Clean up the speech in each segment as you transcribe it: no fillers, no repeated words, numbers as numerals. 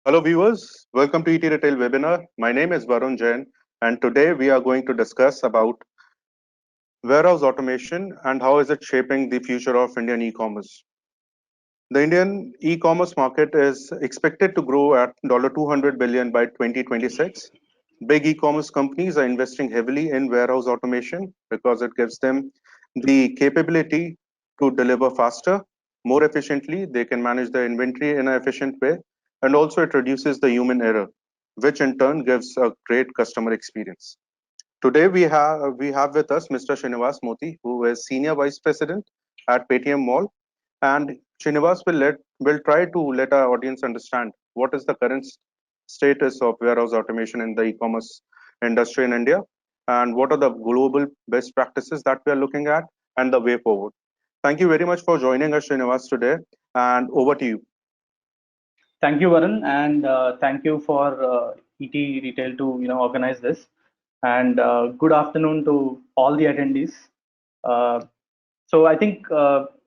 Hello viewers, welcome to ET Retail webinar. My name is Varun Jain and today we are going to discuss about warehouse automation and how is it shaping the future of Indian e-commerce. The Indian e-commerce market is expected to grow at $200 billion by 2026. Big e-commerce companies are investing heavily in warehouse automation because it gives them the capability to deliver faster, more efficiently. They can manage their inventory in an efficient way, and also it reduces the human error, which in turn gives a great customer experience. Today we have with us Mr. Srinivas Moti, who is Senior Vice President at Paytm Mall, and Srinivas will try to let our audience understand what is the current status of warehouse automation in the e-commerce industry in India, and what are the global best practices that we are looking at, and the way forward. Thank you very much for joining us, Srinivas, today, and over to you. Thank you, Varun, and thank you for ET Retail to organize this. And good afternoon to all the attendees. So I think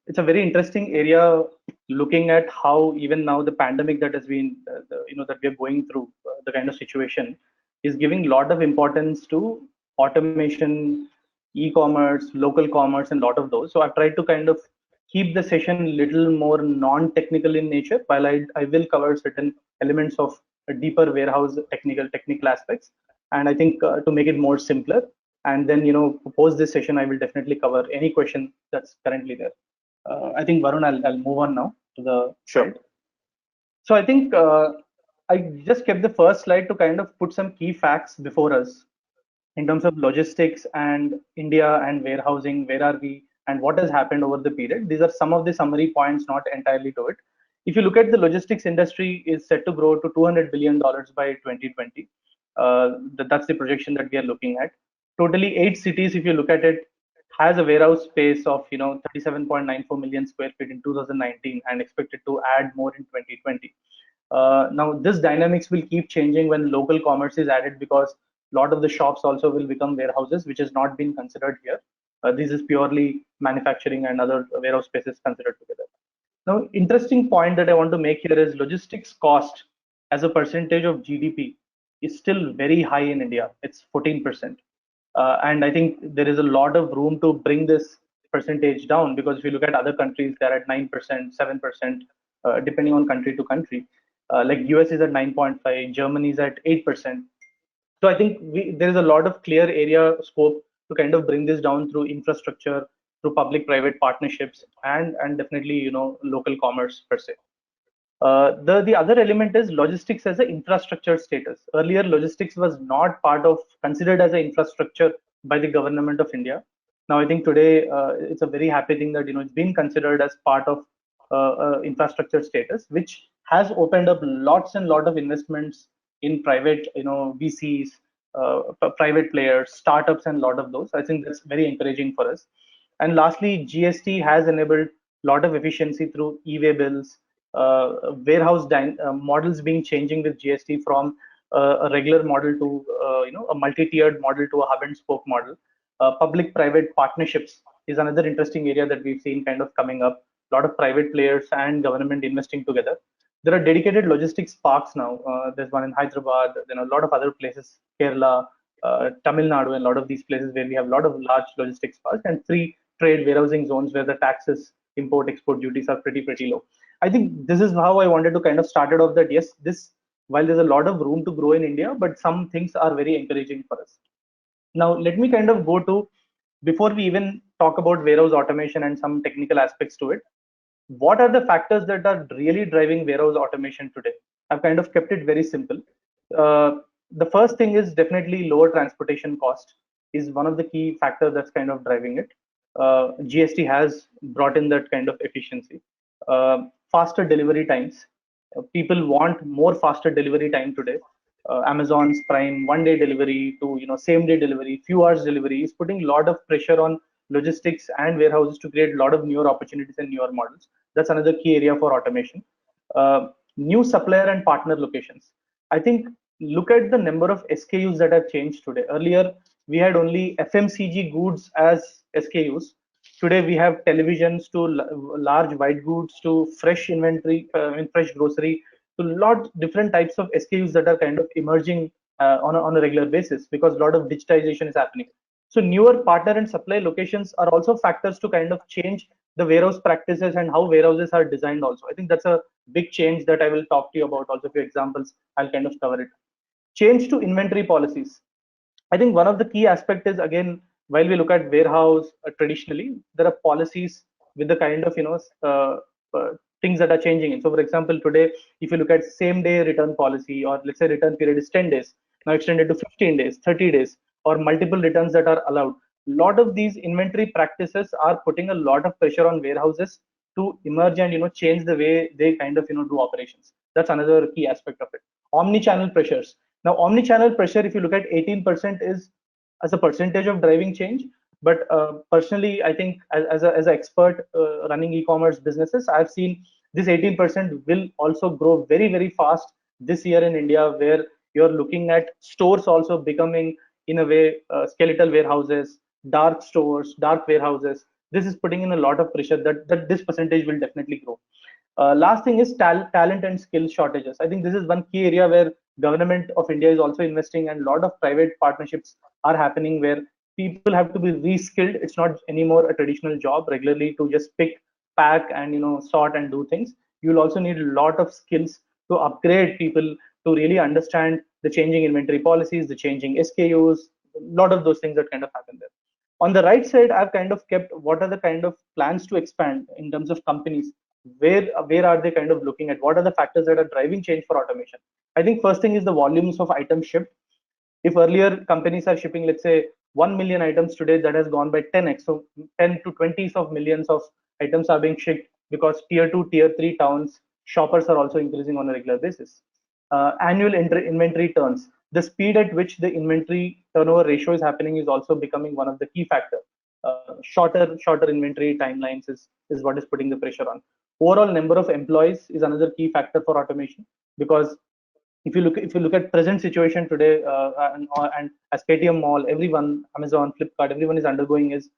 it's a very interesting area, looking at how even now the pandemic that has been, that we are going through, the kind of situation is giving a lot of importance to automation, e-commerce, local commerce, and a lot of those. So I've tried to kind of keep the session little more non-technical in nature, while I will cover certain elements of a deeper warehouse technical aspects. And I think to make it more simpler, and then post this session, I will definitely cover any question that's currently there. I think Varun, I'll move on now to the slide. So I think I just kept the first slide to kind of put some key facts before us in terms of logistics and India and warehousing. Where are we and what has happened over the period? These are some of the summary points, not entirely to it. If you look at the logistics industry, is set to grow to $200 billion by 2020. That's the projection that we are looking at. Totally 8 cities, if you look at it, has a warehouse space of 37.94 million square feet in 2019 and expected to add more in 2020. Now this dynamics will keep changing when local commerce is added, because a lot of the shops also will become warehouses, which has not been considered here. This is purely manufacturing and other warehouse spaces considered together. Now, interesting point that I want to make here is logistics cost as a percentage of GDP is still very high in India. It's 14%. And I think there is a lot of room to bring this percentage down, because if you look at other countries, they're at 9%, 7%, depending on country to country. Like US is at 9.5, Germany is at 8%. So I think there is a lot of clear area scope to kind of bring this down through infrastructure, through public-private partnerships, and definitely local commerce per se. The other element is logistics as an infrastructure status. Earlier, logistics was not considered as an infrastructure by the government of India. Now I think today it's a very happy thing that it's been considered as part of infrastructure status, which has opened up lots and lot of investments in private VCs, private players, startups, and a lot of those. I think that's very encouraging for us. And lastly, GST has enabled a lot of efficiency through e-way bills, warehouse models being changing with GST from a regular model to a multi-tiered model to a hub and spoke model. Public-private partnerships is another interesting area that we've seen kind of coming up. A lot of private players and government investing together. There are dedicated logistics parks now. There's one in Hyderabad, then a lot of other places, Kerala, Tamil Nadu, and a lot of these places where we have a lot of large logistics parks, and free trade warehousing zones where the taxes, import, export duties are pretty low. I think this is how I wanted to kind of start it off, that yes, while there's a lot of room to grow in India, but some things are very encouraging for us. Now, let me kind of go to, before we even talk about warehouse automation and some technical aspects to it, what are the factors that are really driving warehouse automation today? I've kind of kept it very simple. The first thing is definitely lower transportation cost is one of the key factors that's kind of driving it. GST has brought in that kind of efficiency. Faster delivery times. People want more faster delivery time today. Amazon's Prime 1-day delivery to same-day delivery, few hours delivery is putting a lot of pressure on logistics and warehouses to create a lot of newer opportunities and newer models. That's another key area for automation. New supplier and partner locations. I think look at the number of SKUs that have changed today. Earlier, we had only FMCG goods as SKUs. Today, we have televisions to large white goods to fresh inventory, fresh grocery So lot different types of SKUs that are kind of emerging on a regular basis, because a lot of digitization is happening. So newer partner and supply locations are also factors to kind of change the warehouse practices and how warehouses are designed also. I think that's a big change that I will talk to you about. Also, a few examples, I'll kind of cover it. Change to inventory policies. I think one of the key aspect is, again, while we look at warehouse traditionally, there are policies with the kind of things that are changing. So, for example, today, if you look at same day return policy, or let's say return period is 10 days, now extended to 15 days, 30 days, or multiple returns that are allowed. A lot of these inventory practices are putting a lot of pressure on warehouses to emerge and change the way they kind of do operations. That's another key aspect of it. Omni-channel pressures. Now, omni-channel pressure, if you look at 18% is as a percentage of driving change. But personally, I think as an expert running e-commerce businesses, I've seen this 18% will also grow very, very fast this year in India, where you're looking at stores also becoming, in a way, skeletal warehouses, dark stores, dark warehouses. This is putting in a lot of pressure that this percentage will definitely grow. Last thing is talent and skill shortages. I think this is one key area where government of India is also investing, and a lot of private partnerships are happening where people have to be reskilled. It's not anymore a traditional job regularly to just pick, pack, and sort and do things. You'll also need a lot of skills to upgrade people to really understand the changing inventory policies, the changing SKUs, a lot of those things that kind of happen there. On the right side, I've kind of kept what are the kind of plans to expand in terms of companies. Where are they kind of looking at? What are the factors that are driving change for automation? I think first thing is the volumes of items shipped. If earlier companies are shipping, let's say, 1 million items, today that has gone by 10x. So 10 to 20s of millions of items are being shipped, because tier 2, tier 3 towns, shoppers are also increasing on a regular basis. Annual inventory turns. The speed at which the inventory turnover ratio is happening is also becoming one of the key factors. Shorter inventory timelines is what is putting the pressure on. Overall number of employees is another key factor for automation, because if you look at present situation today, and as Paytm Mall, everyone, Amazon, Flipkart, everyone is undergoing is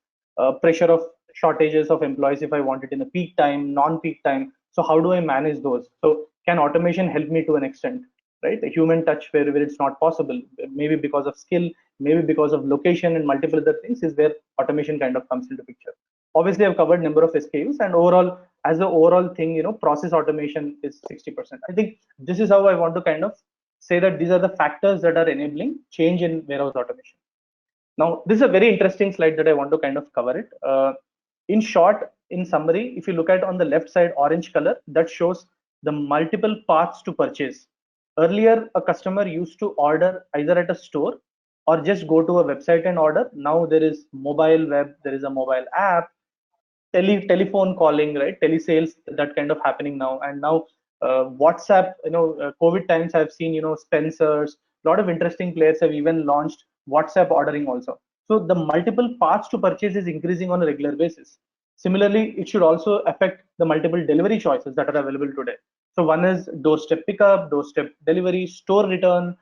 pressure of shortages of employees. If I want it in a peak time, non-peak time, so how do I manage those? So can automation help me to an extent, right? A human touch where it's not possible, maybe because of skill, maybe because of location, and multiple other things, is where automation kind of comes into picture. Obviously, I've covered number of SKUs, and overall, as the overall thing, process automation is 60%. I think this is how I want to kind of say that these are the factors that are enabling change in warehouse automation. Now, this is a very interesting slide that I want to kind of cover it. In short, in summary, if you look at on the left side, orange color, that shows the multiple paths to purchase. Earlier, a customer used to order either at a store or just go to a website and order. Now there is mobile web, there is a mobile app, telephone calling, right? Telesales, that kind of happening now. And now WhatsApp, COVID times I've seen, Spencer's, a lot of interesting players have even launched WhatsApp ordering also. So the multiple paths to purchase is increasing on a regular basis. Similarly, it should also affect the multiple delivery choices that are available today. So one is doorstep pickup, doorstep delivery, store return,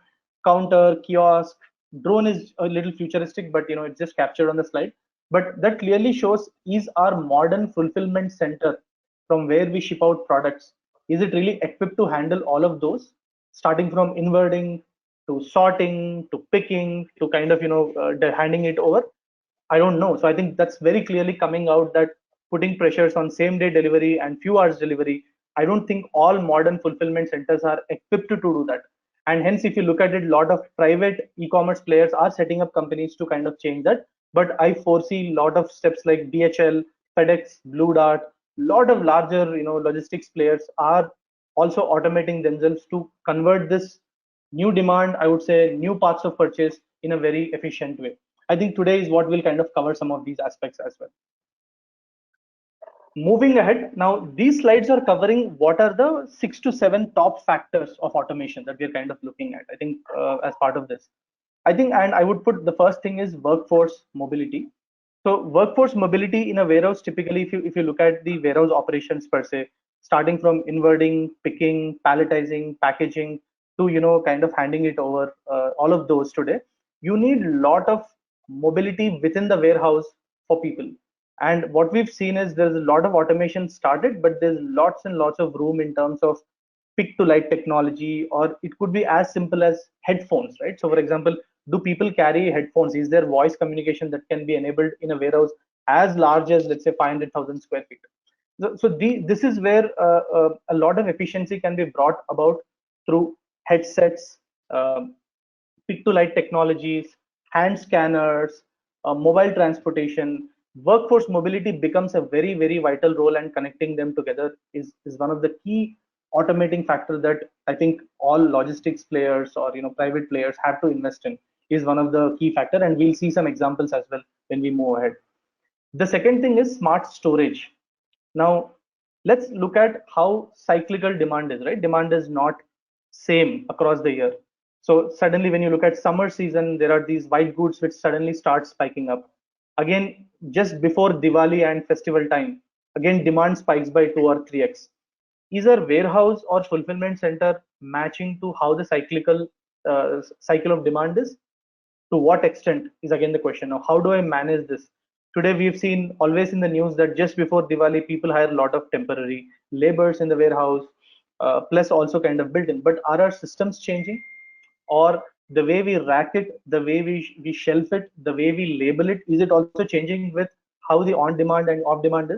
counter, kiosk. Drone is a little futuristic, but it's just captured on the slide. But that clearly shows, is our modern fulfillment center from where we ship out products, is it really equipped to handle all of those, starting from inwarding to sorting to picking to kind of handing it over? I don't know. So I think that's very clearly coming out, that putting pressures on same day delivery and few hours delivery. I don't think all modern fulfillment centers are equipped to do that. And hence, if you look at it, a lot of private e-commerce players are setting up companies to kind of change that. But I foresee a lot of steps like DHL, FedEx, Blue Dart, a lot of larger logistics players are also automating themselves to convert this new demand, I would say, new paths of purchase in a very efficient way. I think today is what will kind of cover some of these aspects as well. Moving ahead, now these slides are covering what are the 6 to 7 top factors of automation that we're kind of looking at, I think, as part of this. I think, and I would put the first thing is workforce mobility. So workforce mobility in a warehouse, typically, if you look at the warehouse operations per se, starting from inwarding, picking, palletizing, packaging, to kind of handing it over, all of those today, you need a lot of mobility within the warehouse for people. And what we've seen is there's a lot of automation started, but there's lots and lots of room in terms of pick to light technology, or it could be as simple as headphones, right? So for example, do people carry headphones? Is there voice communication that can be enabled in a warehouse as large as, let's say, 500,000 square feet? This is where a lot of efficiency can be brought about through headsets, pick to light technologies, hand scanners, mobile transportation. Workforce mobility becomes a very, very vital role, and connecting them together is one of the key automating factors that I think all logistics players or private players have to invest in, is one of the key factor, and we'll see some examples as well when we move ahead. The second thing is smart storage. Now, let's look at how cyclical demand is, right? Demand is not same across the year. So suddenly when you look at summer season, there are these white goods which suddenly start spiking up. Again, just before Diwali and festival time, again, demand spikes by 2 or 3x. Is our warehouse or fulfillment center matching to how the cycle of demand is? To what extent is again the question. Now, how do I manage this? Today we've seen always in the news that just before Diwali people hire a lot of temporary laborers in the warehouse, plus also kind of built in. But are our systems changing, or the way we rack it, the way we shelf it, the way we label it, is it also changing with how the on demand and off demand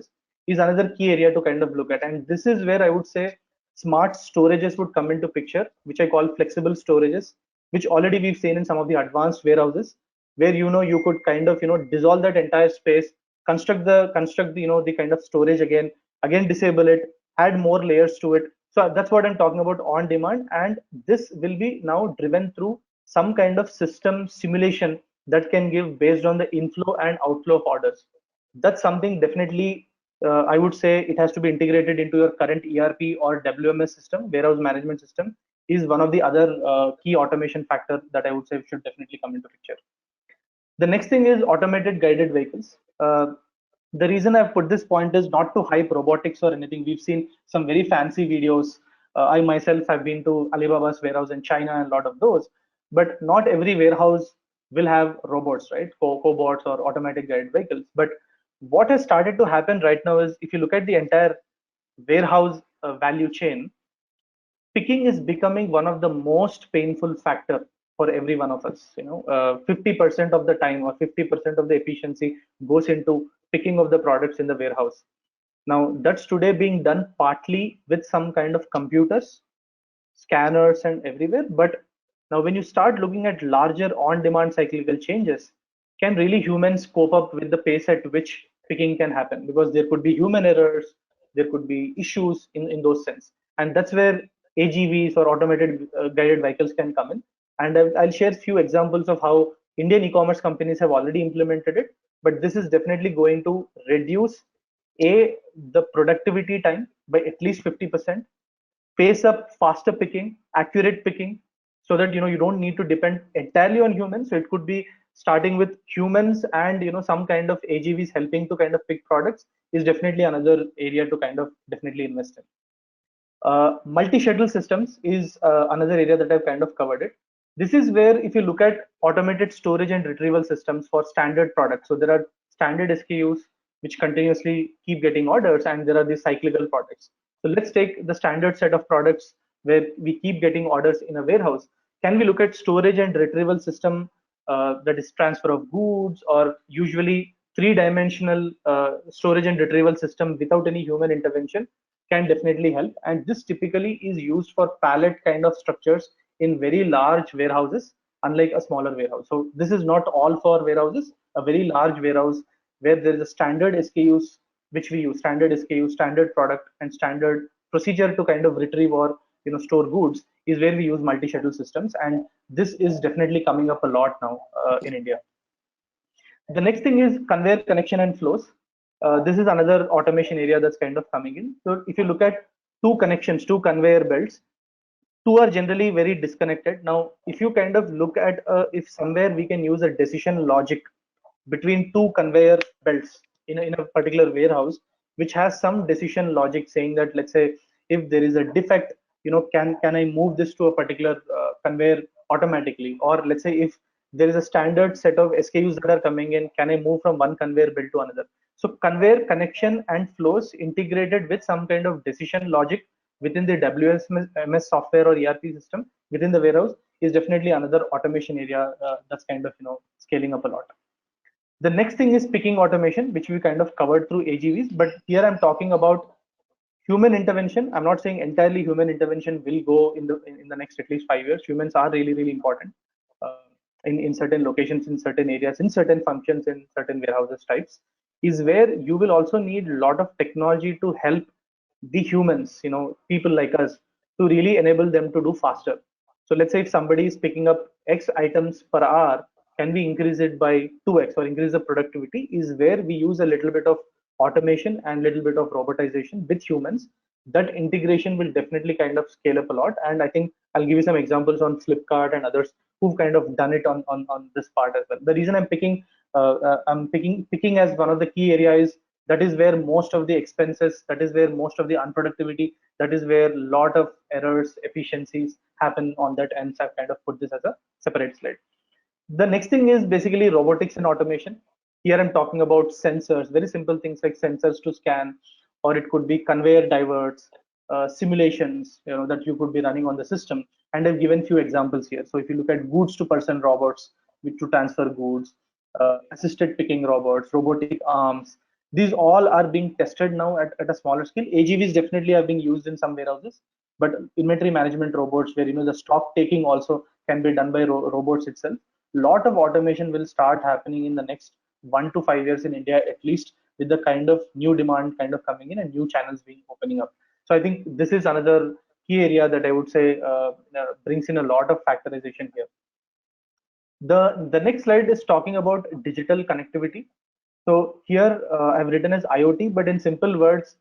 is another key area to kind of look at. And this is where I would say smart storages would come into picture, which I call flexible storages, which already we've seen in some of the advanced warehouses, where you could kind of dissolve that entire space, construct the the kind of storage again disable it, add more layers to it. So that's what I'm talking about on demand, and this will be now driven through some kind of system simulation that can give based on the inflow and outflow of orders. That's something definitely, I would say it has to be integrated into your current ERP or WMS system, warehouse management system, is one of the other key automation factor that I would say should definitely come into picture. The next thing is automated guided vehicles. The reason I've put this point is not to hype robotics or anything. We've seen some very fancy videos. I myself have been to Alibaba's warehouse in China and a lot of those, but not every warehouse will have robots, right? Cobots or automatic guided vehicles. But what has started to happen right now is, if you look at the entire warehouse value chain, picking is becoming one of the most painful factor for every one of us. 50% of the time or 50% of the efficiency goes into picking of the products in the warehouse. Now that's today being done partly with some kind of computers, scanners and everywhere. But now when you start looking at larger on-demand cyclical changes, can really humans cope up with the pace at which picking can happen? Because there could be human errors, there could be issues in those sense. And that's where AGVs or automated guided vehicles can come in. And I'll share a few examples of how Indian e-commerce companies have already implemented it. But this is definitely going to reduce the productivity time by at least 50%, pace up faster picking, accurate picking, so that you don't need to depend entirely on humans. So it could be starting with humans and some kind of AGVs helping to kind of pick products is definitely another area to kind of definitely invest in. Multi-schedule systems is another area that I've kind of covered it. This is where, if you look at automated storage and retrieval systems for standard products, so there are standard SKUs which continuously keep getting orders, and there are these cyclical products. So let's take the standard set of products where we keep getting orders in a warehouse. Can we look at storage and retrieval system, that is transfer of goods, or usually three-dimensional storage and retrieval system without any human intervention can definitely help. And this typically is used for pallet kind of structures in very large warehouses, unlike a smaller warehouse. So this is not all for warehouses. A very large warehouse where there is a standard SKUs which we use, standard SKU, standard product, and standard procedure to kind of retrieve or store goods, is where we use multi-schedule systems. And this is definitely coming up a lot now in India. The next thing is conveyor connection and flows. This is another automation area that's kind of coming in. So if you look at two connections, two conveyor belts, two are generally very disconnected. Now, if you kind of look at if somewhere we can use a decision logic between two conveyor belts in a particular warehouse, which has some decision logic saying that, let's say, if there is a defect, can I move this to a particular conveyor automatically? Or let's say if there is a standard set of SKUs that are coming in, can I move from one conveyor belt to another? So conveyor connection and flows integrated with some kind of decision logic within the WMS software or ERP system within the warehouse is definitely another automation area that's kind of scaling up a lot. The next thing is picking automation, which we kind of covered through AGVs, but here I'm talking about human intervention. I'm not saying entirely human intervention will go in the next at least 5 years. Humans are really important uh, in certain locations, in certain areas, in certain functions, in certain warehouses types. Is where you will also need a lot of technology to help the humans, people like us, to really enable them to do faster. So let's say if somebody is picking up X items per hour, can we increase it by 2x or increase the productivity? Is where we use a little bit of automation and little bit of robotization with humans. That integration will definitely kind of scale up a lot. And I think I'll give you some examples on Flipkart and others who've kind of done it on this part as well. The reason I'm picking as one of the key areas, that is where most of the expenses, that is where most of the unproductivity, that is where a lot of errors, efficiencies happen on that, and so I've kind of put this as a separate slide. The next thing is basically robotics and automation. Here I'm talking about sensors, very simple things like sensors to scan, or it could be conveyor diverts, simulations, that you could be running on the system. And I've given few examples here. So if you look at goods to person robots, which to transfer goods, assisted picking robots, robotic arms, these all are being tested now at a smaller scale. AGVs definitely are being used in some warehouses, but inventory management robots, where the stock taking also can be done by robots itself. Lot of automation will start happening in the next 1 to 5 years in India, at least, with the kind of new demand kind of coming in and new channels being opening up. So I think this is another key area that I would say brings in a lot of factorization here. The next slide is talking about digital connectivity. So here I've written as IoT, but in simple words,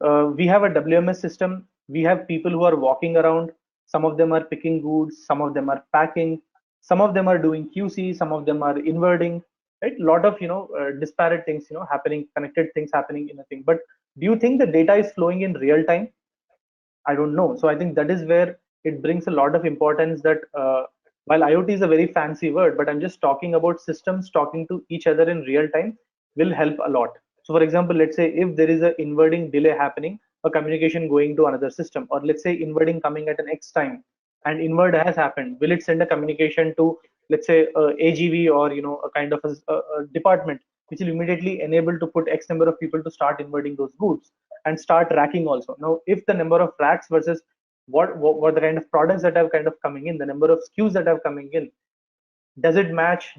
we have a WMS system. We have people who are walking around. Some of them are picking goods. Some of them are packing. Some of them are doing QC. Some of them are inverting. Right? A lot of disparate things happening, connected things happening in a thing. But do you think the data is flowing in real time? I don't know. So I think that is where it brings a lot of importance that while IoT is a very fancy word, but I'm just talking about systems talking to each other in real time will help a lot. So for example, let's say if there is a inverting delay happening, a communication going to another system, or let's say inverting coming at an X time and invert has happened, will it send a communication to, let's say, AGV or a kind of a department which will immediately enable to put X number of people to start inverting those goods and start racking also. Now, if the number of racks versus what the kind of products that have kind of coming in, the number of SKUs that have coming in, does it match?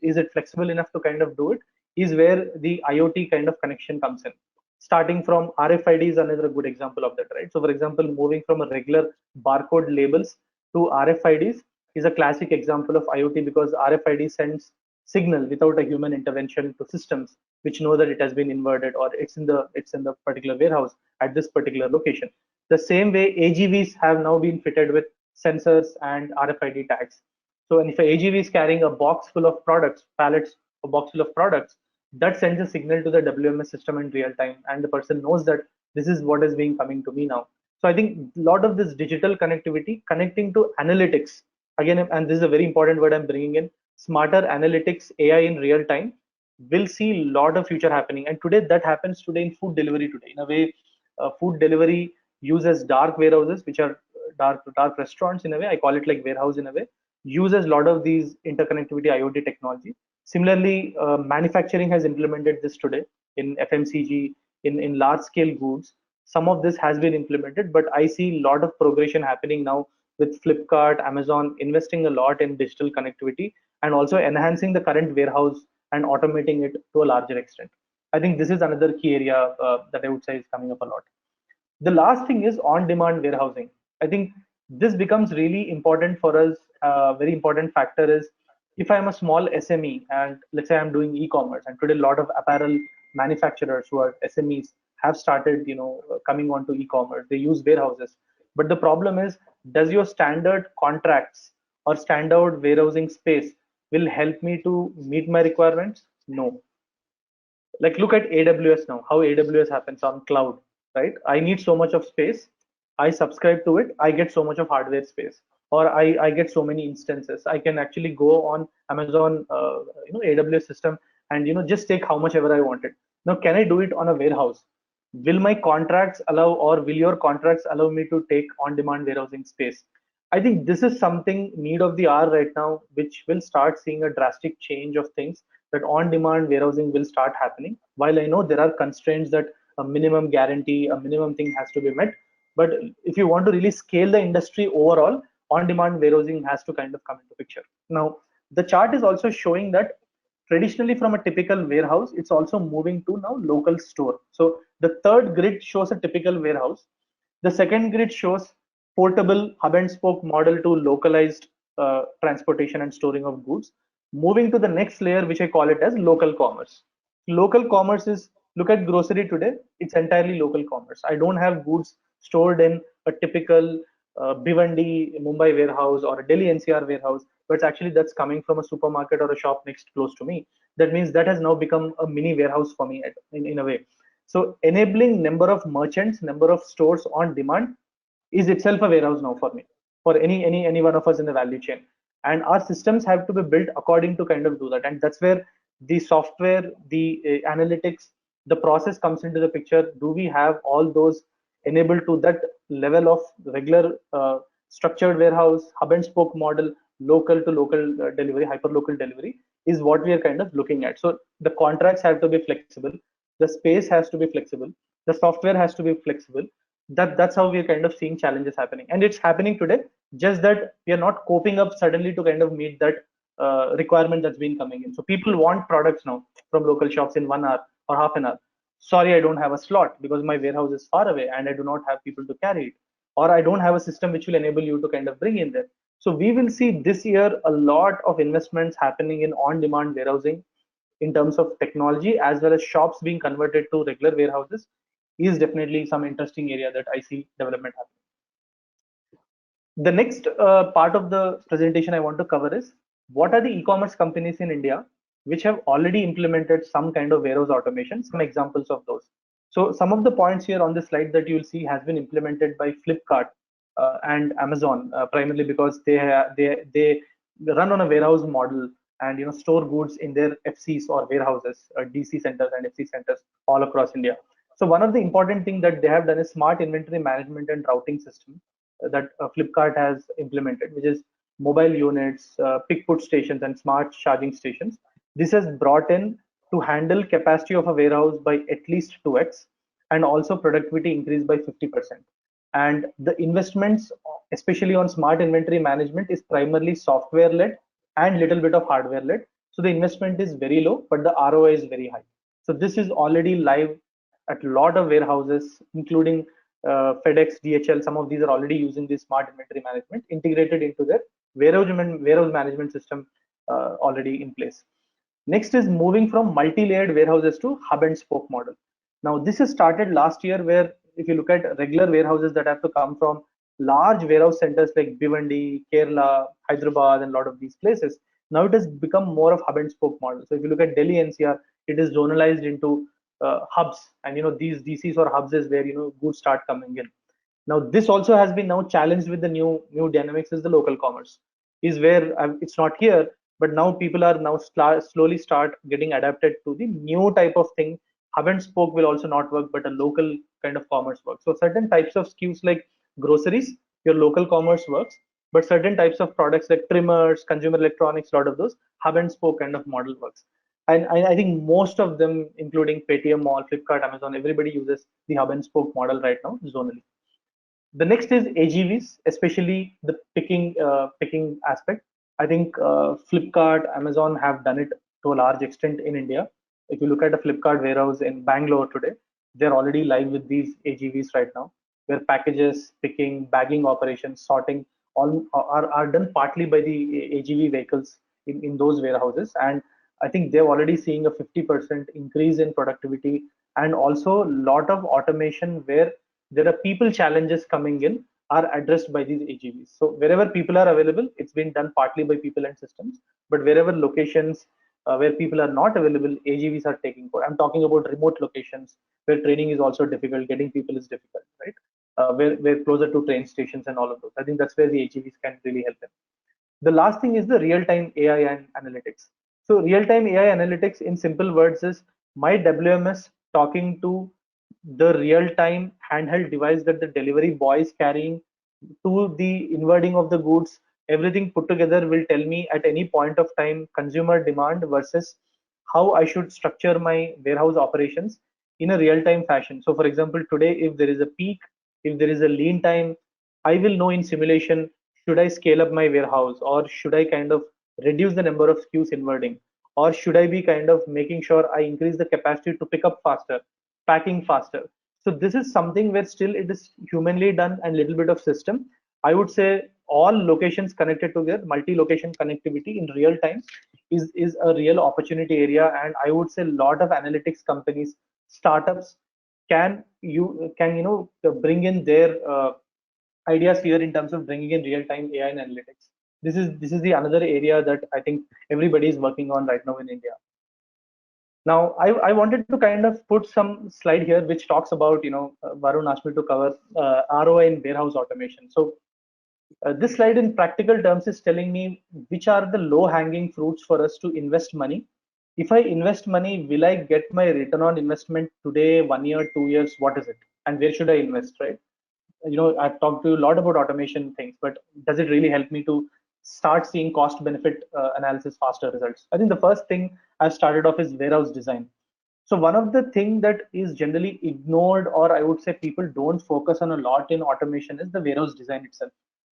Is it flexible enough to kind of do it? Is where the IoT kind of connection comes in. Starting from RFID is another good example of that, right? So, for example, moving from a regular barcode labels to RFIDs is a classic example of IoT, because RFID sends signal without a human intervention to systems which know that it has been inverted or it's in the particular warehouse at this particular location. The same way AGVs have now been fitted with sensors and RFID tags. So, and if an AGV is carrying a box full of products, pallets, a box full of products, that sends a signal to the WMS system in real time, and the person knows that this is what is being coming to me now. So I think a lot of this digital connectivity connecting to analytics again, and this is a very important word I'm bringing in, smarter analytics, AI in real time, will see a lot of future happening. And today that happens today in food delivery today. In a way, food delivery uses dark warehouses, which are dark restaurants in a way. I call it like warehouse in a way. Uses a lot of these interconnectivity IoT technology. Similarly, manufacturing has implemented this today in FMCG, in large scale goods. Some of this has been implemented, but I see a lot of progression happening now with Flipkart, Amazon investing a lot in digital connectivity and also enhancing the current warehouse and automating it to a larger extent. I think this is another key area that I would say is coming up a lot. The last thing is on-demand warehousing. I think this becomes really important for us. Very important factor is if I'm a small SME and let's say I'm doing e-commerce, and today a lot of apparel manufacturers who are SMEs have started, coming onto e-commerce. They use warehouses, but the problem is, does your standard contracts or standard warehousing space will help me to meet my requirements? No. Like look at AWS now, how AWS happens on cloud, right? I need so much of space, I subscribe to it, I get so much of hardware space, or I get so many instances. I can actually go on Amazon AWS system and just take how much ever I wanted. Now can I do it on a warehouse? will my contracts allow, or will your contracts allow me to take on-demand warehousing space? I think this is something need of the hour right now, which will start seeing a drastic change of things, that on-demand warehousing will start happening. While I know there are constraints that a minimum guarantee, a minimum thing has to be met, but if you want to really scale the industry overall, on-demand warehousing has to kind of come into picture. Now, the chart is also showing that traditionally from a typical warehouse, it's also moving to now local store. So the third grid shows a typical warehouse. The second grid shows portable hub and spoke model to localized transportation and storing of goods. Moving to the next layer, which I call it as local commerce. Local commerce is, look at grocery today, it's entirely local commerce. I don't have goods stored in a typical Bhiwandi Mumbai warehouse or a Delhi NCR warehouse, but actually that's coming from a supermarket or a shop next close to me. That means that has now become a mini warehouse for me in a way. So enabling number of merchants, number of stores on demand is itself a warehouse now for me, for any one of us in the value chain. And our systems have to be built according to kind of do that. And that's where the software, the analytics, the process comes into the picture. Do we have all those enabled to that level of regular structured warehouse, hub and spoke model, local to local delivery, hyper local delivery is what we are kind of looking at. So the contracts have to be flexible, the space has to be flexible, the software has to be flexible. That's how we're kind of seeing challenges happening, and it's happening today. Just that we are not coping up suddenly to kind of meet that requirement that's been coming in. So people want products now from local shops in 1 hour or half an hour. Sorry, I don't have a slot because my warehouse is far away and I do not have people to carry it, or I don't have a system which will enable you to kind of bring in there. So we will see this year a lot of investments happening in on-demand warehousing in terms of technology, as well as shops being converted to regular warehouses is definitely some interesting area that I see development happening. The next part of the presentation I want to cover is what are the e-commerce companies in India which have already implemented some kind of warehouse automation, some examples of those. So some of the points here on the slide that you will see has been implemented by Flipkart and Amazon, primarily because they run on a warehouse model and store goods in their FCs or warehouses, DC centers and FC centers all across India. So one of the important thing that they have done is smart inventory management and routing system that Flipkart has implemented, which is mobile units, pick put stations, and smart charging stations. This has brought in to handle capacity of a warehouse by at least 2x, and also productivity increased by 50%. And the investments, especially on smart inventory management, is primarily software led and little bit of hardware led. So the investment is very low, but the ROI is very high. So this is already live at a lot of warehouses, including FedEx, DHL. Some of these are already using this smart inventory management integrated into their warehouse management system already in place. Next is moving from multi-layered warehouses to hub and spoke model. Now this has started last year, where if you look at regular warehouses that have to come from large warehouse centers like Bhiwandi, Kerala, Hyderabad, and a lot of these places, now it has become more of hub and spoke model. So if you look at Delhi NCR, it is zonalized into hubs, and these DCs or hubs is where goods start coming in. Now this also has been now challenged with the new dynamics is the local commerce, is where it's not here, but now people are now slowly start getting adapted to the new type of thing. Hub and spoke will also not work, but a local kind of commerce works. So certain types of SKUs like groceries, your local commerce works, but certain types of products like trimmers, consumer electronics, a lot of those hub and spoke kind of model works. And I think most of them, including Paytm Mall, Flipkart, Amazon, everybody uses the hub and spoke model right now zonally. The next is AGVs, especially the picking aspect. I think Flipkart, Amazon have done it to a large extent in India. If you look at a Flipkart warehouse in Bangalore today, they're already live with these AGVs right now, where packages, picking, bagging operations, sorting all are done partly by the AGV vehicles in those warehouses. And I think they're already seeing a 50% increase in productivity, and also a lot of automation where there are people challenges coming in are addressed by these AGVs. So wherever people are available, it's been done partly by people and systems. But wherever locations where people are not available, AGVs are taking for. I'm talking about remote locations where training is also difficult, getting people is difficult, right? Where closer to train stations and all of those. I think that's where the AGVs can really help them. The last thing is the real-time AI and analytics. So real-time AI analytics in simple words is my WMS talking to the real-time handheld device that the delivery boy is carrying, to the inwarding of the goods, everything put together will tell me at any point of time consumer demand versus how I should structure my warehouse operations in a real-time fashion. So for example, today, if there is a peak, if there is a lean time, I will know in simulation, should I scale up my warehouse, or should I kind of reduce the number of SKUs inwarding, or should I be kind of making sure I increase the capacity to pick up faster, packing faster. So this is something where still it is humanly done and little bit of system. I would say all locations connected together, multi-location connectivity in real time is a real opportunity area. And I would say a lot of analytics companies, startups can bring in their ideas here in terms of bringing in real-time AI and analytics. This is the another area that I think everybody is working on right now in India. Now, I wanted to kind of put some slide here which talks about, Varun asked me to cover ROI in warehouse automation. So this slide in practical terms is telling me which are the low hanging fruits for us to invest money. If I invest money, will I get my return on investment today, 1 year, 2 years? What is it? And where should I invest, right? I've talked to you a lot about automation things, but does it really help me to start seeing cost benefit analysis, faster results? I think the first thing I've started off is warehouse design. So one of the thing that is generally ignored, or I would say people don't focus on a lot in automation, is the warehouse design itself.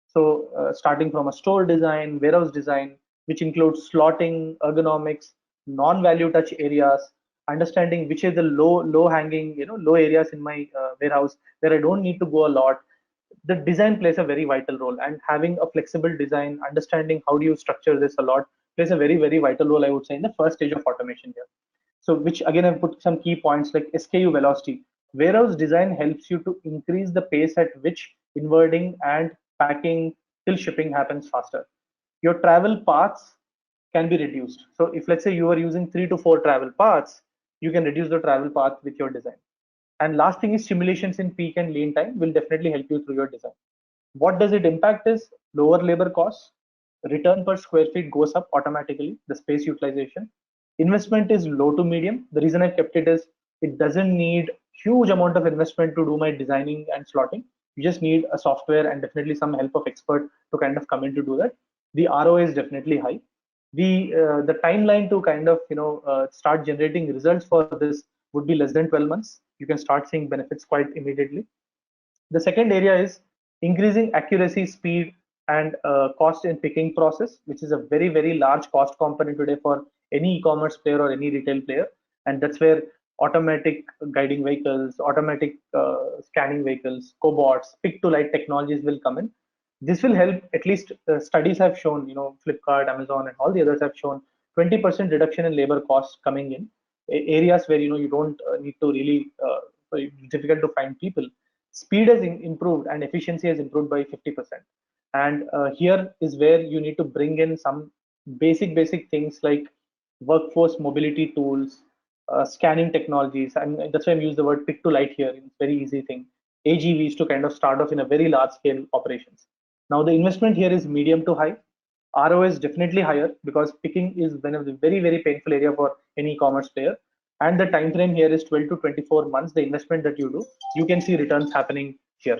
So starting from a store design, warehouse design, which includes slotting, ergonomics, non-value touch areas, understanding which are the low hanging, low areas in my warehouse where I don't need to go a lot. The design plays a very vital role, and having a flexible design, understanding how do you structure this a lot, plays a very, very vital role, I would say, in the first stage of automation here. So which again, I've put some key points like SKU velocity. Warehouse design helps you to increase the pace at which inwarding and packing till shipping happens faster. Your travel paths can be reduced. So if let's say you are using 3 to 4 travel paths, you can reduce the travel path with your design. And last thing is simulations in peak and lean time will definitely help you through your design. What does it impact is lower labor costs, return per square feet goes up automatically, the space utilization. Investment is low to medium. The reason I kept it is it doesn't need huge amount of investment to do my designing and slotting. You just need a software and definitely some help of expert to kind of come in to do that. The ROI is definitely high. The timeline to kind of start generating results for this would be less than 12 months. You can start seeing benefits quite immediately. The second area is increasing accuracy, speed, and cost in picking process, which is a very, very large cost component today for any e-commerce player or any retail player. And that's where automatic guiding vehicles, automatic scanning vehicles, cobots, pick to light technologies will come in. This will help, at least studies have shown, Flipkart, Amazon, and all the others have shown 20% reduction in labor costs coming in areas where you don't need to really difficult to find people. Speed has improved and efficiency has improved by 50%. And here is where you need to bring in some basic things like workforce mobility tools, scanning technologies, and that's why I use the word pick to light here. It's very easy thing. AGVs to kind of start off in a very large scale operations. Now the investment here is medium to high. ROI is definitely higher because picking is one of the very, very painful area for any e-commerce player. And the time frame here is 12 to 24 months. The investment that you do, you can see returns happening here.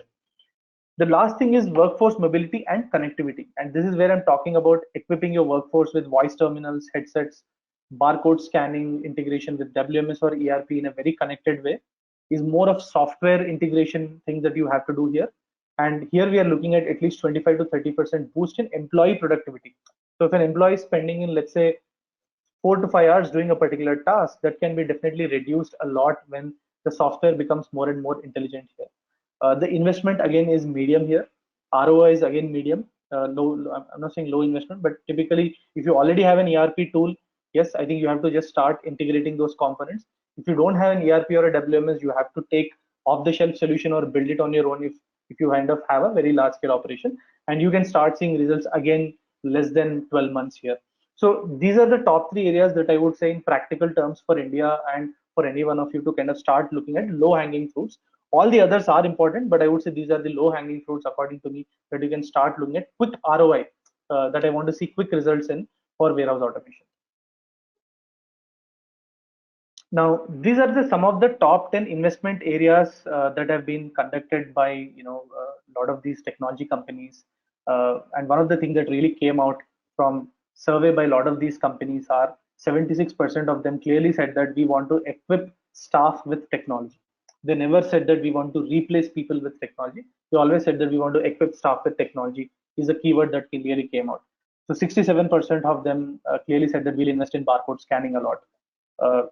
The last thing is workforce mobility and connectivity. And this is where I'm talking about equipping your workforce with voice terminals, headsets, barcode scanning, integration with WMS or ERP in a very connected way is more of software integration things that you have to do here. And here we are looking at least 25 to 30% boost in employee productivity. So if an employee is spending in, let's say, 4 to 5 hours doing a particular task, that can be definitely reduced a lot when the software becomes more and more intelligent here. The investment again is medium here. ROI is again medium. Low, I'm not saying low investment, but typically if you already have an ERP tool, yes, I think you have to just start integrating those components. If you don't have an ERP or a WMS, you have to take off-the-shelf solution or build it on your own if you kind of have a very large scale operation, and you can start seeing results again less than 12 months here. So these are the top 3 areas that I would say in practical terms for India and for any one of you to kind of start looking at low hanging fruits. All the others are important, but I would say these are the low hanging fruits according to me that you can start looking at quick ROI that I want to see quick results in for warehouse automation. Now, these are some of the top 10 investment areas that have been conducted by a lot of these technology companies. And one of the things that really came out from survey by a lot of these companies are 76% of them clearly said that we want to equip staff with technology. They never said that we want to replace people with technology. They always said that we want to equip staff with technology is a keyword that clearly came out. So 67% of them clearly said that we'll invest in barcode scanning a lot.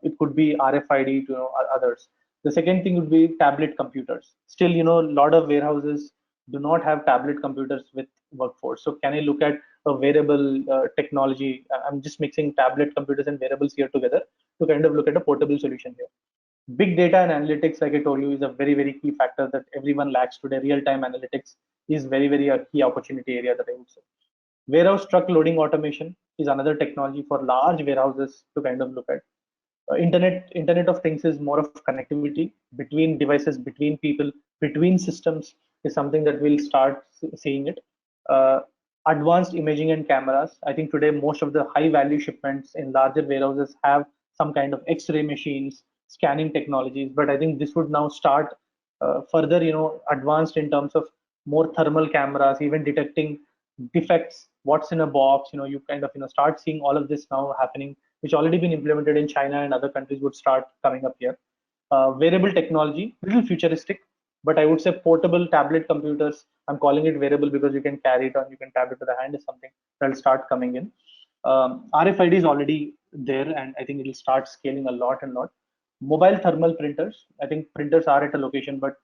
It could be RFID to others. The second thing would be tablet computers. Still, a lot of warehouses do not have tablet computers with workforce. So can I look at a wearable technology? I'm just mixing tablet computers and wearables here together to kind of look at a portable solution here. Big data and analytics, like I told you, is a very, very key factor that everyone lacks today. Real-time analytics is very, very a key opportunity area that I would say. Warehouse truck loading automation is another technology for large warehouses to kind of look at. Internet of things is more of connectivity between devices, between people, between systems is something that we'll start seeing it. Advanced imaging and cameras. I think today most of the high value shipments in larger warehouses have some kind of X-ray machines, scanning technologies, but I think this would now start further, advanced in terms of more thermal cameras, even detecting defects, what's in a box. You kind of start seeing all of this now happening, which already been implemented in China and other countries would start coming up here. Wearable technology, little futuristic, but I would say portable tablet computers. I'm calling it wearable because you can carry it on, you can tap it to the hand is something that'll start coming in. RFID is already there, and I think it'll start scaling a lot and lot. Mobile thermal printers. I think printers are at a location, but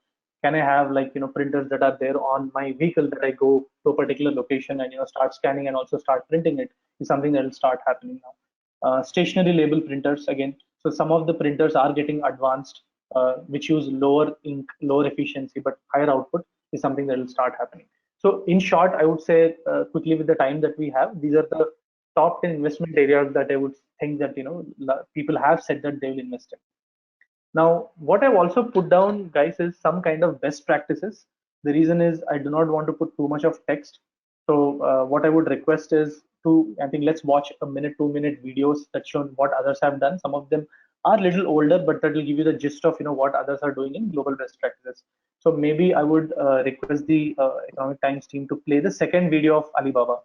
can I have printers that are there on my vehicle that I go to a particular location and start scanning and also start printing it is something that will start happening now. Stationary label printers again. So some of the printers are getting advanced, which use lower ink, lower efficiency, but higher output is something that will start happening. So in short, I would say quickly with the time that we have, these are the top 10 investment areas that I would think that people have said that they will invest in. Now, what I've also put down, guys, is some kind of best practices. The reason is I do not want to put too much of text. So what I would request is I think let's watch a minute, 2-minute videos that show what others have done. Some of them are a little older, but that will give you the gist of what others are doing in global best practices. So maybe I would request the Economic Times team to play the second video of Alibaba.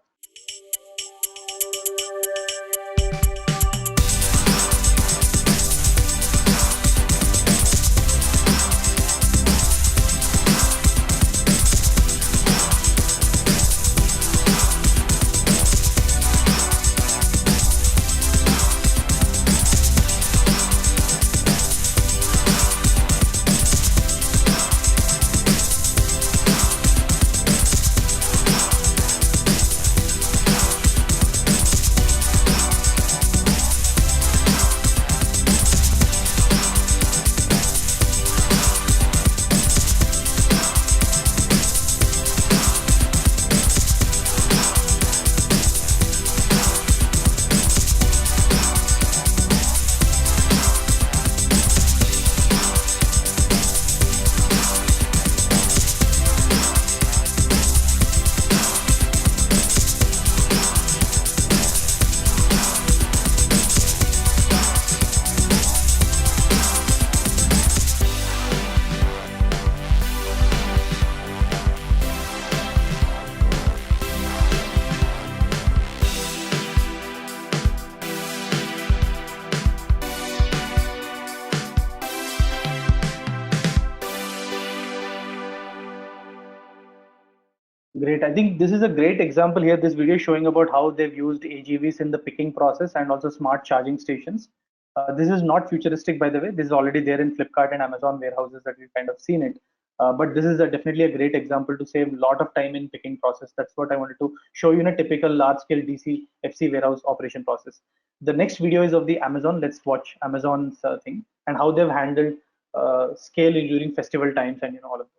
Great. I think this is a great example here. This video is showing about how they've used AGVs in the picking process and also smart charging stations. This is not futuristic, by the way. This is already there in Flipkart and Amazon warehouses that we've kind of seen it. But this is definitely a great example to save a lot of time in picking process. That's what I wanted to show you in a typical large-scale DC FC warehouse operation process. The next video is of the Amazon. Let's watch Amazon's thing and how they've handled scale during festival times and all of this.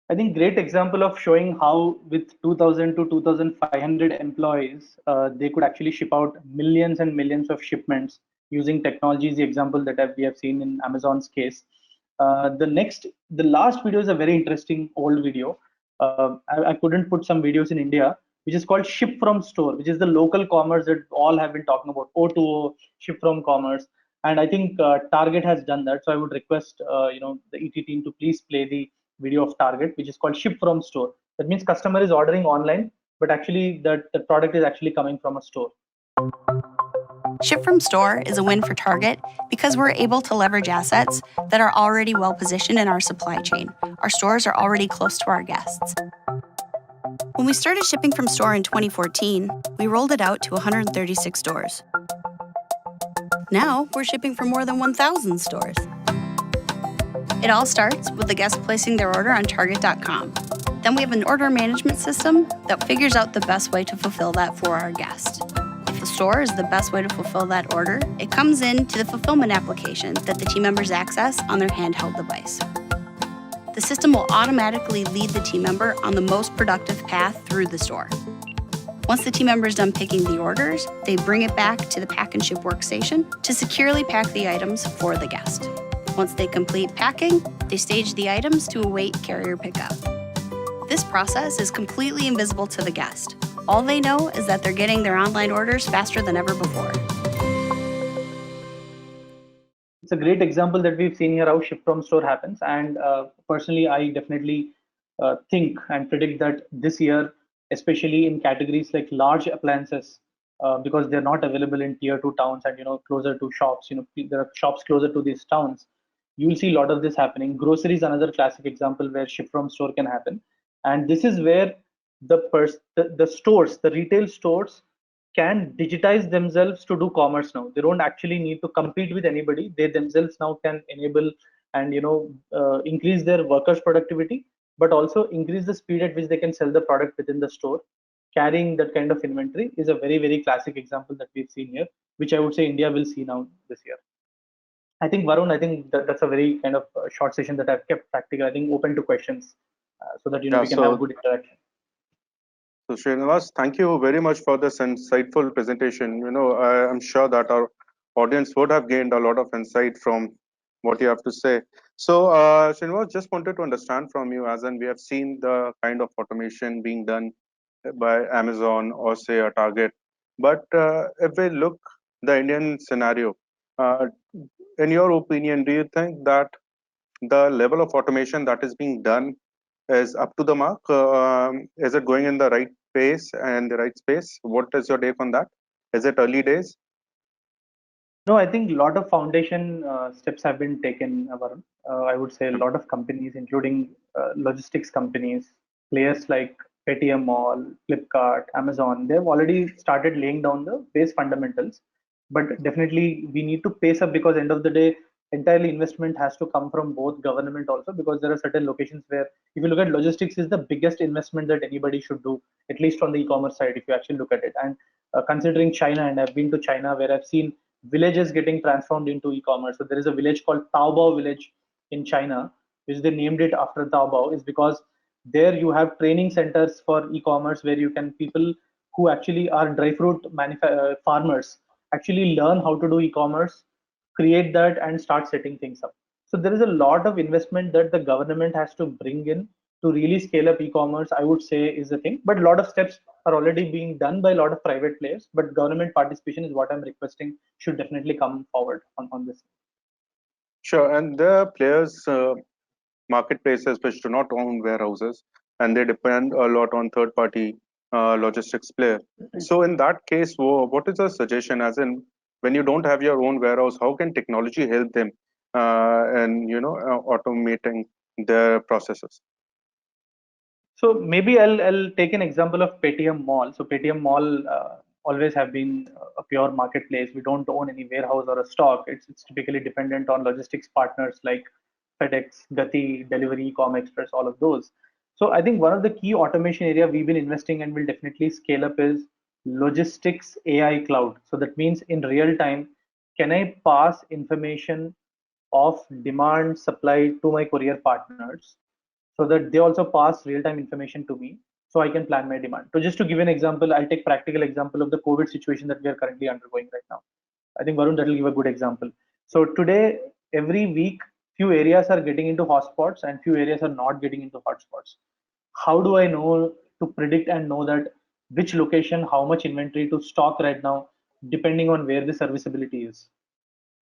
I think great example of showing how with 2000 to 2500 employees, they could actually ship out millions and millions of shipments using technology is the example that we have seen in Amazon's case. The last video is a very interesting old video. I couldn't put some videos in India, which is called Ship from Store, which is the local commerce that all have been talking about, O2O, Ship from Commerce. And I think Target has done that. So I would request the ET team to please play the video of Target, which is called Ship from Store. That means customer is ordering online, but actually the product is actually coming from a store. Ship from Store is a win for Target because we're able to leverage assets that are already well positioned in our supply chain. Our stores are already close to our guests. When we started shipping from store in 2014, we rolled it out to 136 stores. Now we're shipping from more than 1,000 stores. It all starts with the guest placing their order on Target.com. Then we have an order management system that figures out the best way to fulfill that for our guest. If the store is the best way to fulfill that order, it comes into the fulfillment application that the team members access on their handheld device. The system will automatically lead the team member on the most productive path through the store. Once the team member is done picking the orders, they bring it back to the pack and ship workstation to securely pack the items for the guest. Once they complete packing, they stage the items to await carrier pickup. This process is completely invisible to the guest. All they know is that they're getting their online orders faster than ever before. It's a great example that we've seen here how Ship from Store happens. And personally, I definitely think and predict that this year, especially in categories like large appliances, because they're not available in tier 2 towns and closer to shops, there are shops closer to these towns, you will see a lot of this happening. Groceries, another classic example where Ship from Store can happen. And this is where the stores, the retail stores, can digitize themselves to do commerce now. They don't actually need to compete with anybody. They themselves now can enable and increase their workers' productivity, but also increase the speed at which they can sell the product within the store. Carrying that kind of inventory is a very, very classic example that we've seen here, which I would say India will see now this year. I think Varun, I think that's a very kind of short session that I've kept practical. I think open to questions so that we can have good interaction. So Srinivas, thank you very much for this insightful presentation. I'm sure that our audience would have gained a lot of insight from what you have to say. So Srinivas, just wanted to understand from you, as in we have seen the kind of automation being done by Amazon or say a Target. But if we look the Indian scenario, in your opinion, do you think that the level of automation that is being done is up to the mark? Is it going in the right pace and the right space? What is your take on that? Is it early days? No, I think a lot of foundation steps have been taken, Varun. I would say a lot of companies, including logistics companies, players like Paytm Mall, Flipkart, Amazon, they've already started laying down the base fundamentals. But definitely we need to pace up because end of the day, entirely investment has to come from both government also, because there are certain locations where if you look at logistics is the biggest investment that anybody should do, at least on the e-commerce side, if you actually look at it. And considering China, and I've been to China where I've seen villages getting transformed into e-commerce. So there is a village called Taobao village in China, which they named it after Taobao, is because there you have training centers for e-commerce where you can people who actually are dry fruit farmers actually learn how to do e-commerce, create that and start setting things up. So there is a lot of investment that the government has to bring in to really scale up e-commerce, I would say is the thing. But a lot of steps are already being done by a lot of private players, but government participation is what I'm requesting should definitely come forward on this. Sure, and there are players, marketplaces which do not own warehouses, and they depend a lot on third-party logistics player. So in that case, what is the suggestion? As in, when you don't have your own warehouse, how can technology help them in automating their processes? So maybe I'll take an example of Paytm Mall. So Paytm Mall always have been a pure marketplace. We don't own any warehouse or a stock. It's typically dependent on logistics partners like FedEx, Gati, Delivery, Com Express, all of those. So I think one of the key automation area we've been investing and will definitely scale up is logistics AI cloud. So that means in real time, can I pass information of demand supply to my courier partners so that they also pass real-time information to me so I can plan my demand. So just to give an example, I'll take practical example of the COVID situation that we are currently undergoing right now. I think Varun, that will give a good example. So today, every week, few areas are getting into hotspots and few areas are not getting into hotspots. How do I know to predict and know that which location, how much inventory to stock right now, depending on where the serviceability is?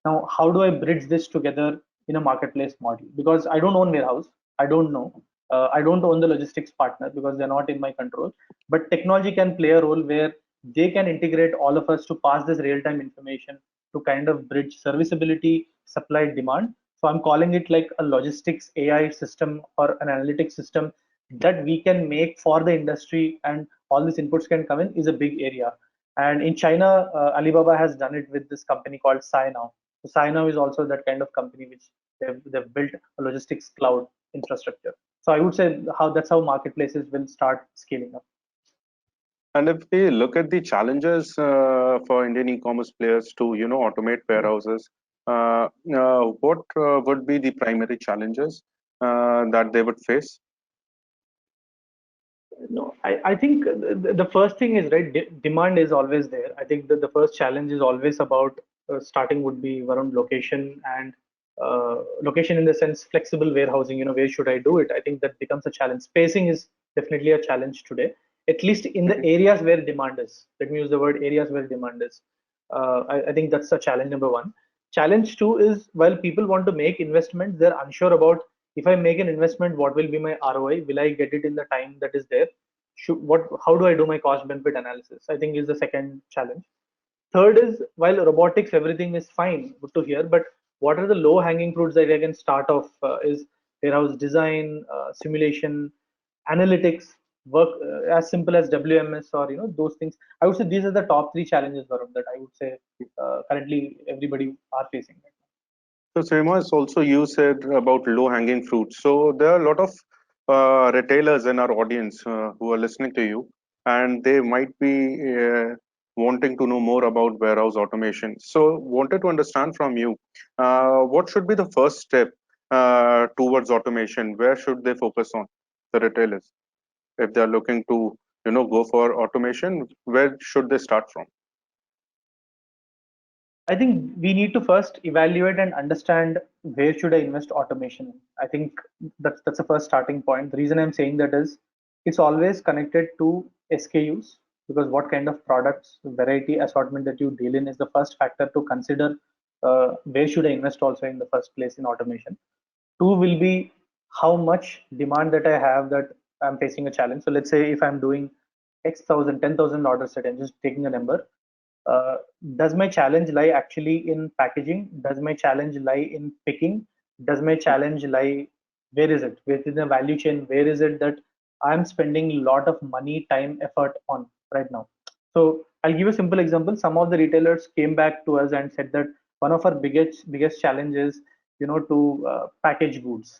Now, how do I bridge this together in a marketplace model? Because I don't own warehouse, I don't know. I don't own the logistics partner because they're not in my control. But technology can play a role where they can integrate all of us to pass this real-time information to kind of bridge serviceability, supply, demand. So I'm calling it like a logistics AI system or an analytics system that we can make for the industry, and all these inputs can come in is a big area. And in China, Alibaba has done it with this company called Sinow. So Sinow is also that kind of company which they've built a logistics cloud infrastructure. So I would say that's how marketplaces will start scaling up. And if we look at the challenges for Indian e-commerce players to automate warehouses, what would be the primary challenges that they would face? No, I think the first thing is right. Demand is always there. I think that the first challenge is always about starting would be around location and location in the sense flexible warehousing. Where should I do it? I think that becomes a challenge. Spacing is definitely a challenge today, at least in the areas where demand is. Let me use the word areas where demand is. I think that's a challenge number one. Challenge two is while people want to make investments, they're unsure about if I make an investment, what will be my ROI? Will I get it in the time that is there? How do I do my cost benefit analysis? I think is the second challenge. Third is while robotics, everything is fine, good to hear, but what are the low hanging fruits that I can start off is warehouse design, simulation, analytics, work as simple as WMS or those things. I would say these are the top three challenges, Varun, that I would say currently everybody are facing. So Srinivas, also you said about low-hanging fruits. So there are a lot of retailers in our audience who are listening to you, and they might be wanting to know more about warehouse automation. So wanted to understand from you, what should be the first step towards automation? Where should they focus on, the retailers, if they are looking to go for automation? Where should they start from? I think we need to first evaluate and understand where should I invest automation. I think that's the first starting point. The reason I'm saying that is it's always connected to SKUs, because what kind of products, variety, assortment that you deal in is the first factor to consider. Where should I invest also in the first place in automation? Two will be how much demand that I have that I'm facing a challenge. So let's say if I'm doing X thousand, 10,000 orders a day, I'm just taking a number. uh, does my challenge lie actually in packaging? Does my challenge lie in picking? Does my challenge lie, where is it within the value chain? Where is it that I'm spending a lot of money, time, effort on right now? So I'll give a simple example. Some of the retailers came back to us and said that one of our biggest challenges, to package goods.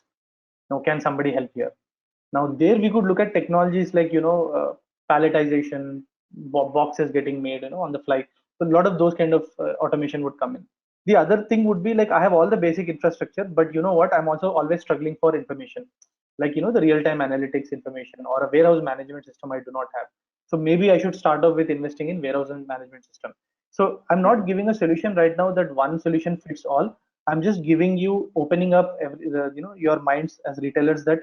Now, can somebody help here? Now there we could look at technologies like palletization, boxes getting made on the fly. So a lot of those kind of automation would come in. The other thing would be like I have all the basic infrastructure, but you know what? I'm also always struggling for information, like the real-time analytics information or a warehouse management system I do not have. So maybe I should start off with investing in warehouse and management system. So I'm not giving a solution right now that one solution fits all. I'm just giving you opening up your minds as retailers that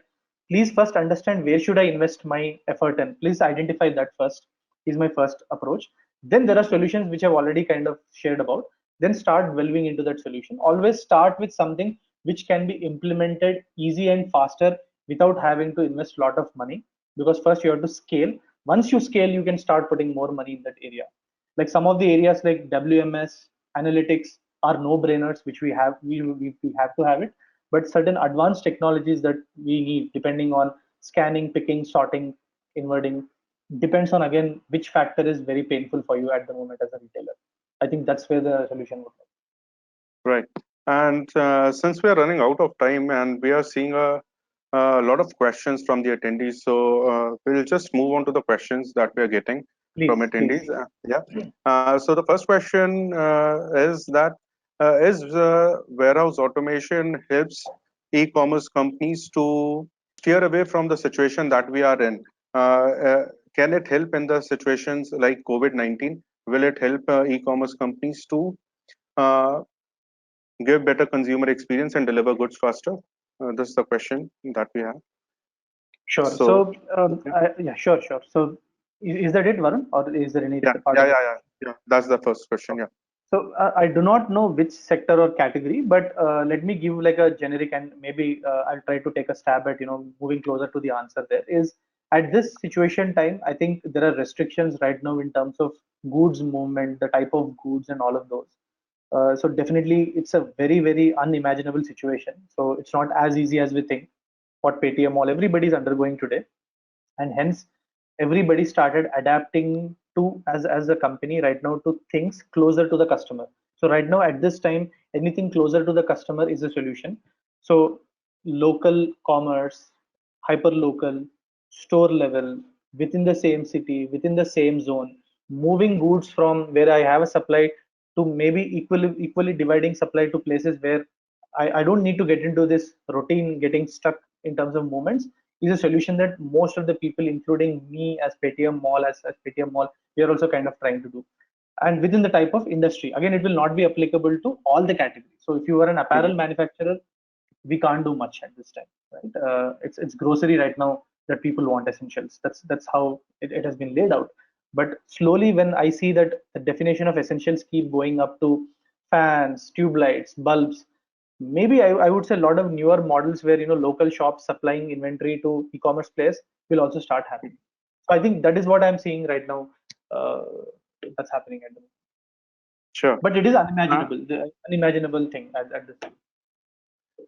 please first understand where should I invest my effort in. Please identify that first. is my first approach. Then there are solutions which I've already kind of shared about. Then start delving into that solution. Always start with something which can be implemented easy and faster without having to invest a lot of money, because first you have to scale. Once you scale, you can start putting more money in that area. Like some of the areas like WMS, analytics are no-brainers, which we have to have it. But certain advanced technologies that we need, depending on scanning, picking, sorting, inverting, depends on again which factor is very painful for you at the moment as a retailer. I think that's where the solution would lie. Right. And since we are running out of time and we are seeing a lot of questions from the attendees, so we'll just move on to the questions that we are getting from attendees. So the first question is that is warehouse automation helps e-commerce companies to steer away from the situation that we are in? Can it help in the situations like COVID-19? Will it help e-commerce companies to give better consumer experience and deliver goods faster? This is the question that we have. Sure. So, yeah, sure. So, is that it, Varun, or is there any part? Yeah. That's the first question. Yeah. So I do not know which sector or category, but let me give like a generic, and maybe I'll try to take a stab at moving closer to the answer. There is, at this situation time, I think there are restrictions right now in terms of goods movement, the type of goods, and all of those. So definitely, it's a very, very unimaginable situation. So it's not as easy as we think. What Paytm Mall everybody is undergoing today, and hence everybody started adapting to as a company right now to things closer to the customer. So right now at this time, anything closer to the customer is a solution. So local commerce, hyper local, store level, within the same city, within the same zone, moving goods from where I have a supply to maybe equally dividing supply to places where I don't need to get into this routine getting stuck in terms of movements, is a solution that most of the people, including me as Paytm Mall, as Paytm Mall, we are also kind of trying to do. And within the type of industry, again, it will not be applicable to all the categories. So if you are an apparel manufacturer, we can't do much at this time, right? It's grocery right now that people want essentials. That's how it has been laid out. But slowly, when I see that the definition of essentials keep going up to fans, tube lights, bulbs, maybe I would say a lot of newer models where local shops supplying inventory to e-commerce players will also start happening. So I think that is what I'm seeing right now. That's happening at the moment. Sure. But it is unimaginable, unimaginable thing at this time.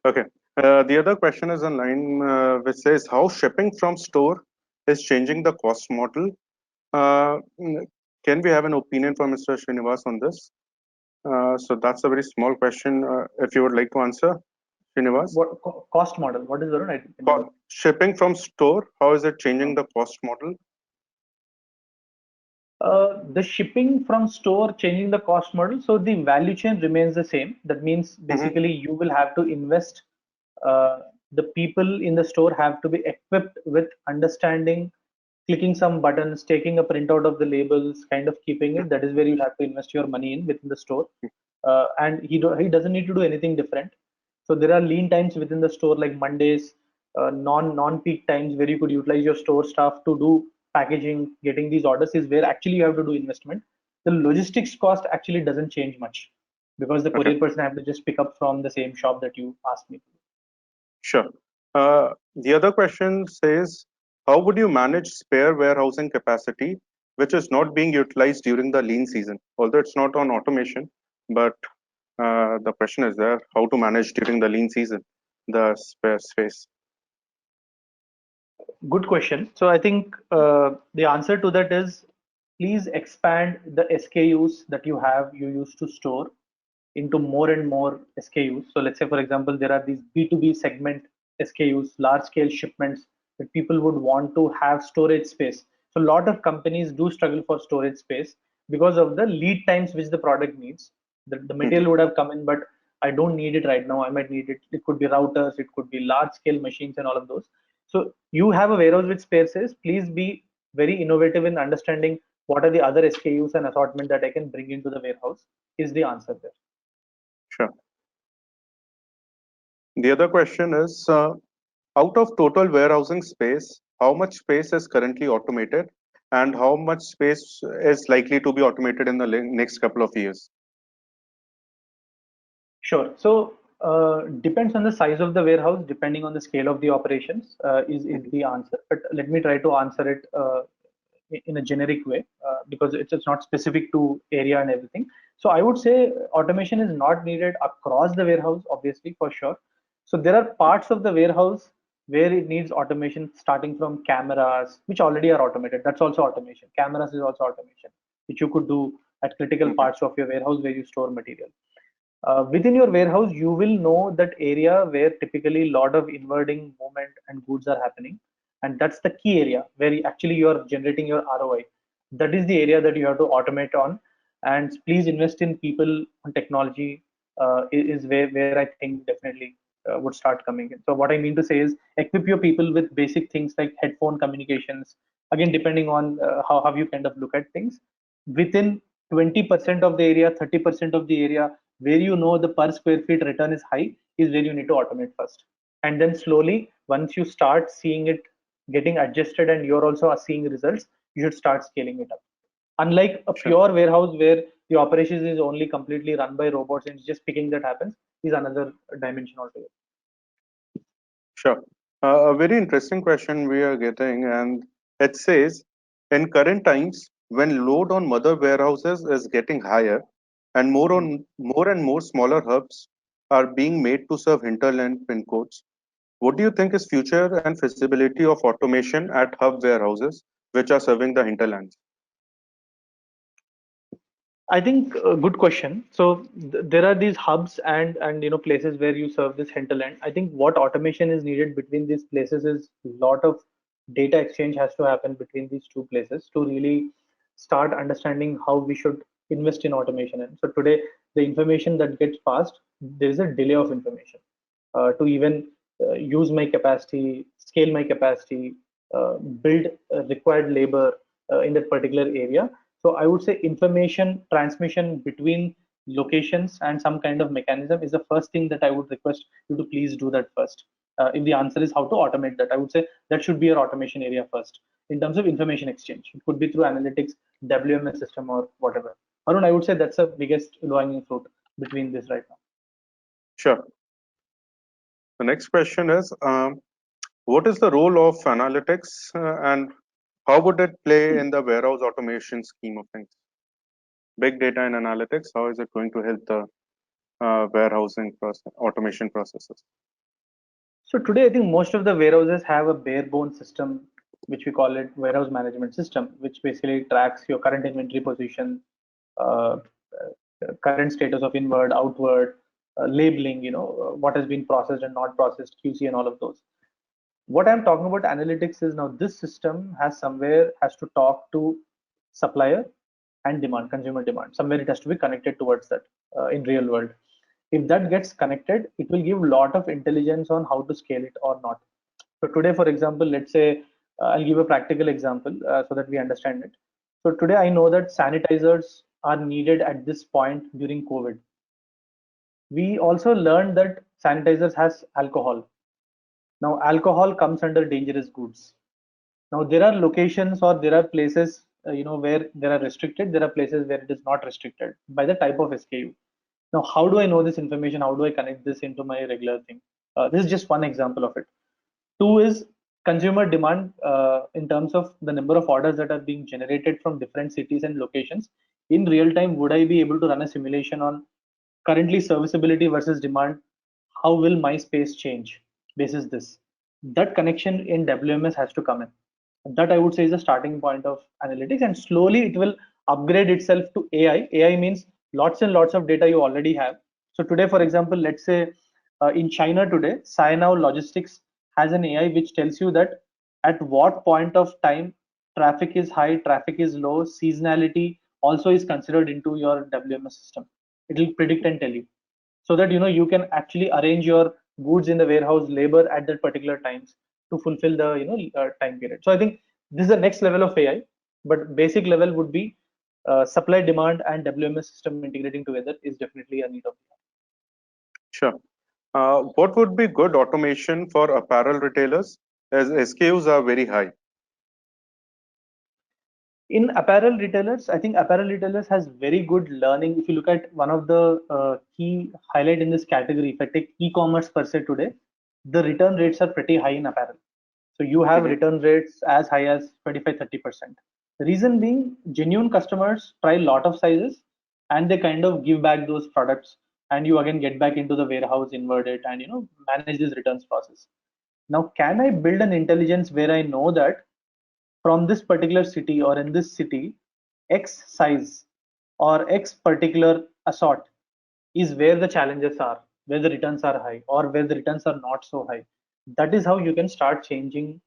Okay. The other question is online, which says how shipping from store is changing the cost model. Can we have an opinion from Mr. Srinivas on this? So that's a very small question. If you would like to answer, Srinivas. What cost model? What is the shipping from store? How is it changing the cost model? The shipping from store changing the cost model. So the value chain remains the same. That means basically you will have to invest. The people in the store have to be equipped with understanding, clicking some buttons, taking a printout of the labels, kind of keeping it. That is where you'll have to invest your money in within the store. And he doesn't need to do anything different. So there are lean times within the store, like Mondays, non-peak times where you could utilize your store staff to do packaging, getting these orders, is where actually you have to do investment. The logistics cost actually doesn't change much because the courier person have to just pick up from the same shop that you asked me to. Sure. The other question says, how would you manage spare warehousing capacity, which is not being utilized during the lean season? Although it's not on automation, but the question is there, how to manage during the lean season, the spare space? Good question. So I think the answer to that is, please expand the SKUs that you used to store into more and more SKUs. So let's say, for example, there are these B2B segment SKUs, large scale shipments that people would want to have storage space. So a lot of companies do struggle for storage space because of the lead times which the product needs. The material would have come in, but I don't need it right now. I might need it. It could be routers, it could be large scale machines and all of those. So you have a warehouse with spare space. Please be very innovative in understanding what are the other SKUs and assortment that I can bring into the warehouse is the answer there. Sure. The other question is, out of total warehousing space, how much space is currently automated and how much space is likely to be automated in the next couple of years? Sure. So depends on the size of the warehouse, depending on the scale of the operations, is the answer. But let me try to answer it in a generic way because it's not specific to area and everything. So I would say automation is not needed across the warehouse, obviously, for sure. So there are parts of the warehouse where it needs automation, starting from cameras, which already are automated. That's also automation. Cameras is also automation, which you could do at critical parts of your warehouse where you store material. Within your warehouse, you will know that area where typically a lot of inwarding movement and goods are happening. And that's the key area where actually you're generating your ROI. That is the area that you have to automate on. And please invest in people and technology is where I think definitely would start coming in. So what I mean to say is equip your people with basic things like headphone communications. Again, depending on how you kind of look at things. Within 20% of the area, 30% of the area, where you know the per square feet return is high is where you need to automate first. And then slowly, once you start seeing it getting adjusted and you're also seeing results, you should start scaling it up. Unlike a pure warehouse where the operations is only completely run by robots and it's just picking that happens, is another dimension altogether. Sure. A very interesting question we are getting, and it says, in current times, when load on mother warehouses is getting higher, and more and more smaller hubs are being made to serve hinterland pin codes, what do you think is future and feasibility of automation at hub warehouses which are serving the hinterlands? I think a good question. So there are these hubs and places where you serve this hinterland. I think what automation is needed between these places is a lot of data exchange has to happen between these two places to really start understanding how we should invest in automation. And so today, the information that gets passed, there is a delay of information to even use my capacity, scale my capacity, build required labor in that particular area. So I would say information transmission between locations and some kind of mechanism is the first thing that I would request you to please do that first. If the answer is how to automate that, I would say that should be your automation area first in terms of information exchange. It could be through analytics, WMS system, or whatever. Arun, I would say that's the biggest low-hanging fruit between this right now. Sure. The next question is, what is the role of analytics and how would it play in the warehouse automation scheme of things? Big data and analytics, how is it going to help the warehousing process, automation processes? So today, I think most of the warehouses have a bare bone system, which we call it warehouse management system, which basically tracks your current inventory position, uh, current status of inward, outward, labeling, what has been processed and not processed, QC and all of those. What I'm talking about analytics is now this system has to talk to supplier and demand, consumer demand. Somewhere it has to be connected towards that in real world. If that gets connected, it will give a lot of intelligence on how to scale it or not. So today, for example, let's say I'll give a practical example so that we understand it. So today I know that sanitizers are needed at this point during COVID. We also learned that sanitizers has alcohol. Now alcohol comes under dangerous goods. Now there are locations or there are places where there are restricted. There are places where it is not restricted by the type of SKU. Now how do I know this information? How do I connect this into my regular thing? This is just one example of it. Two is consumer demand in terms of the number of orders that are being generated from different cities and locations. In real time, would I be able to run a simulation on currently serviceability versus demand? How will my space change basis this? That connection in WMS has to come in. That I would say is the starting point of analytics, and slowly it will upgrade itself to AI. AI means lots and lots of data you already have. So today, for example, let's say in China today, Sinow Logistics has an AI which tells you that at what point of time traffic is high, traffic is low, seasonality also is considered into your WMS system. It will predict and tell you, so that you can actually arrange your goods in the warehouse, labor at that particular times to fulfill the time period. So I think this is the next level of AI, but basic level would be supply, demand, and WMS system integrating together is definitely a need of AI. Sure. What would be good automation for apparel retailers as SKUs are very high? In apparel retailers, I think apparel retailers has very good learning. If you look at one of the key highlight in this category, if I take e-commerce per se today, the return rates are pretty high in apparel. So you have return rates as high as 25-30%. The reason being, genuine customers try a lot of sizes and they kind of give back those products, and you again get back into the warehouse, invert it, and manage this returns process. Now, can I build an intelligence where I know that from this particular city or in this city, X size or X particular assort is where the challenges are, where the returns are high, or where the returns are not so high. That is how you can start changing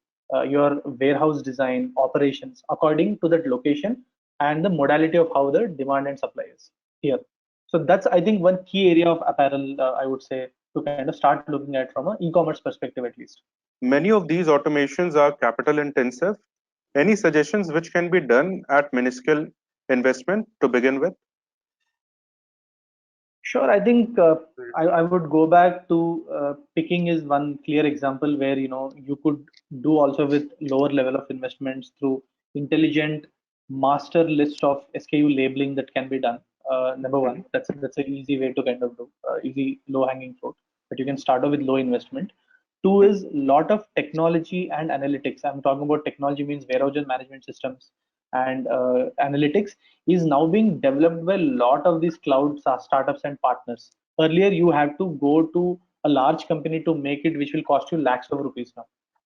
your warehouse design operations according to that location and the modality of how the demand and supply is here. So that's, I think, one key area of apparel, I would say, to kind of start looking at from an e-commerce perspective at least. Many of these automations are capital intensive. Any suggestions which can be done at minuscule investment to begin with? Sure, I think I would go back to picking is one clear example where you could do also with lower level of investments through intelligent master list of SKU labeling that can be done. Number one, that's an easy way to kind of do easy low hanging fruit, but you can start off with low investment. Two is lot of technology and analytics. I'm talking about technology means warehouse management systems and analytics is now being developed by a lot of these cloud startups and partners. Earlier, you have to go to a large company to make it, which will cost you lakhs of rupees now.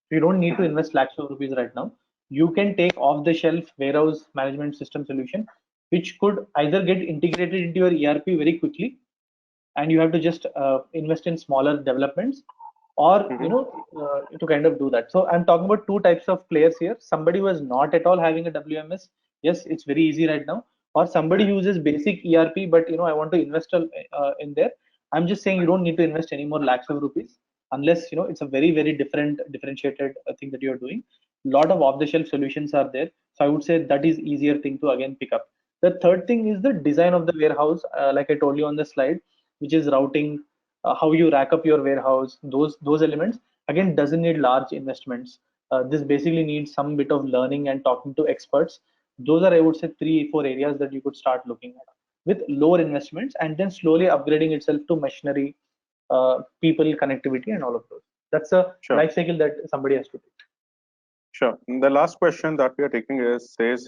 You don't need to invest lakhs of rupees right now. You can take off-the-shelf warehouse management system solution, which could either get integrated into your ERP very quickly, and you have to just invest in smaller developments, or to kind of do that. So I'm talking about two types of players here: somebody who is not at all having a WMS, yes, it's very easy right now, or somebody who uses basic ERP, but I want to invest in there. I'm just saying you don't need to invest any more lakhs of rupees unless it's a very differentiated thing that you're doing. A lot of off-the-shelf solutions are there, so I would say that is easier thing to again pick up. The third thing is the design of the warehouse, like I told you on the slide, which is routing, how you rack up your warehouse. Those elements again doesn't need large investments. This basically needs some bit of learning and talking to experts. Those are, I would say, 3-4 areas that you could start looking at with lower investments, and then slowly upgrading itself to machinery, people, connectivity, and all of those. That's a life cycle that somebody has to take. Sure. And the last question that we are taking says,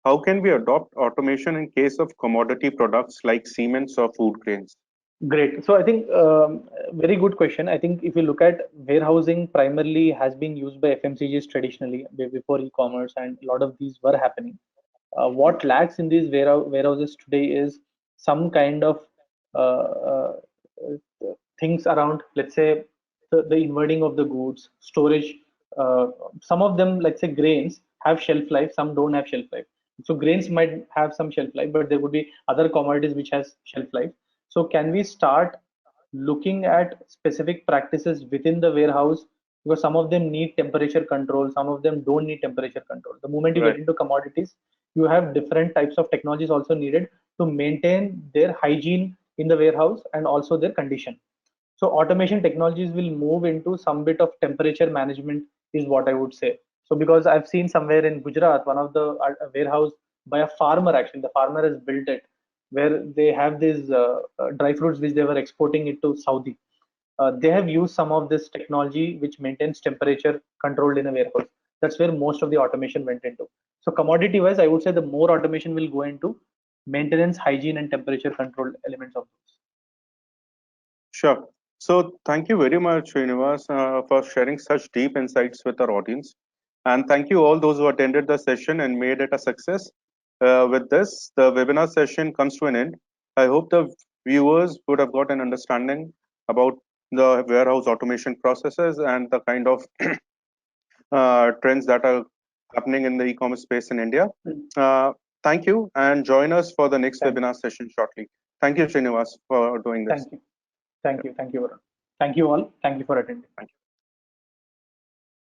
how can we adopt automation in case of commodity products like cements or food grains? Great. So I think very good question. I think if you look at warehousing, primarily has been used by FMCGs traditionally before e-commerce, and a lot of these were happening. What lacks in these warehouses today is some kind of things around, let's say, the inverting of the goods, storage. Some of them, let's say grains, have shelf life, some don't have shelf life. So grains might have some shelf life, but there would be other commodities which has shelf life. So can we start looking at specific practices within the warehouse? Because some of them need temperature control, some of them don't need temperature control. The moment you get into commodities, you have different types of technologies also needed to maintain their hygiene in the warehouse and also their condition. So automation technologies will move into some bit of temperature management is what I would say. So because I've seen somewhere in Gujarat, one of the warehouse by a farmer, actually the farmer has built it, where they have these dry fruits which they were exporting it to Saudi. They have used some of this technology which maintains temperature controlled in a warehouse. That's where most of the automation went into. So commodity wise, I would say the more automation will go into maintenance, hygiene, and temperature control elements of those. Sure. So thank you very much, Srinivas, for sharing such deep insights with our audience. And thank you all those who attended the session and made it a success. With this, the webinar session comes to an end. I hope the viewers would have got an understanding about the warehouse automation processes and the kind of trends that are happening in the e-commerce space in India. Thank you, and join us for the next webinar session shortly. Thank you, Srinivas, for doing this. Thank you. Thank you, Varun. Thank you all. Thank you for attending. Thank you.